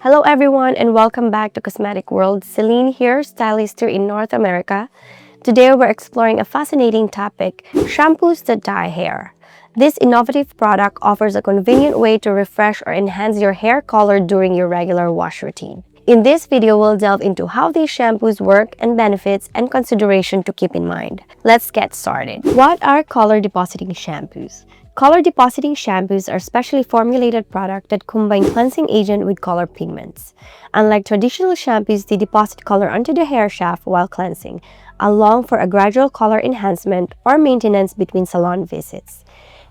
Hello everyone and welcome back to Cosmetic World. Celine here, stylist here in North America. Today we're exploring a fascinating topic, shampoos that dye hair. This innovative product offers a convenient way to refresh or enhance your hair color during your regular wash routine. In this video, we'll delve into how these shampoos work and benefits and consideration to keep in mind. Let's get started. What are color depositing shampoos? Color depositing shampoos are specially formulated products that combine cleansing agent with color pigments. Unlike traditional shampoos, they deposit color onto the hair shaft while cleansing, allowing for a gradual color enhancement or maintenance between salon visits.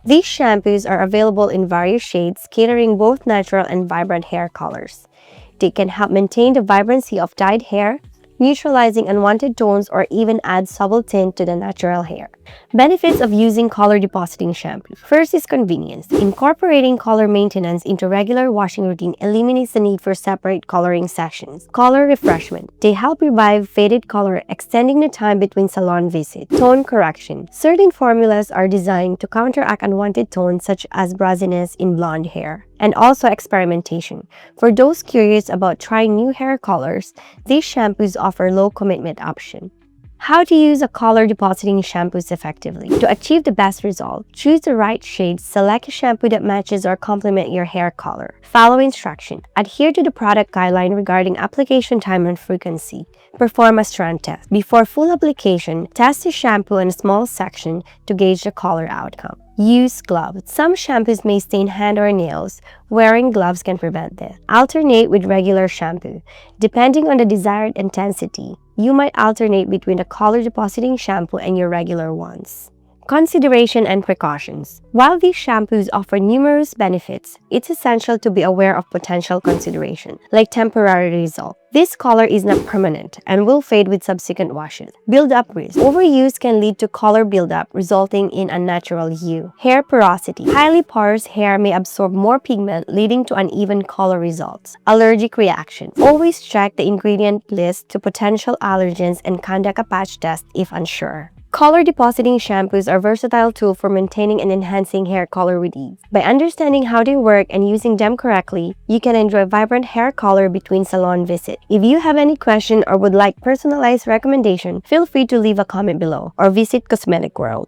These shampoos are available in various shades, catering both natural and vibrant hair colors. They can help maintain the vibrancy of dyed hair, neutralizing unwanted tones or even add subtle tint to the natural hair. Benefits of using color depositing shampoo. First is convenience. Incorporating color maintenance into regular washing routine eliminates the need for separate coloring sessions. Color refreshment. They help revive faded color, extending the time between salon visits. Tone correction. Certain formulas are designed to counteract unwanted tones such as browsiness in blonde hair. And also experimentation. For those curious about trying new hair colors, these shampoos offer low-commitment option. How to use a color depositing shampoos effectively. To achieve the best result, choose the right shade, select a shampoo that matches or complements your hair color. Follow instruction. Adhere to the product guideline regarding application time and frequency. Perform a strand test. Before full application, test the shampoo in a small section to gauge the color outcome. Use gloves. Some shampoos may stain hand or nails. Wearing gloves can prevent this. Alternate with regular shampoo. Depending on the desired intensity, you might alternate between the color depositing shampoo and your regular ones. Consideration and precautions. While these shampoos offer numerous benefits, it's essential to be aware of potential consideration, like temporary result. This color is not permanent and will fade with subsequent washes. Build-up risk. Overuse can lead to color buildup, resulting in unnatural hue. Hair porosity. Highly porous hair may absorb more pigment, leading to uneven color results. Allergic reactions. Always check the ingredient list to potential allergens and conduct a patch test if unsure. Color depositing shampoos are a versatile tool for maintaining and enhancing hair color with ease. By understanding how they work and using them correctly, you can enjoy vibrant hair color between salon visits. If you have any question or would like personalized recommendation, feel free to leave a comment below or visit Cosmetic World.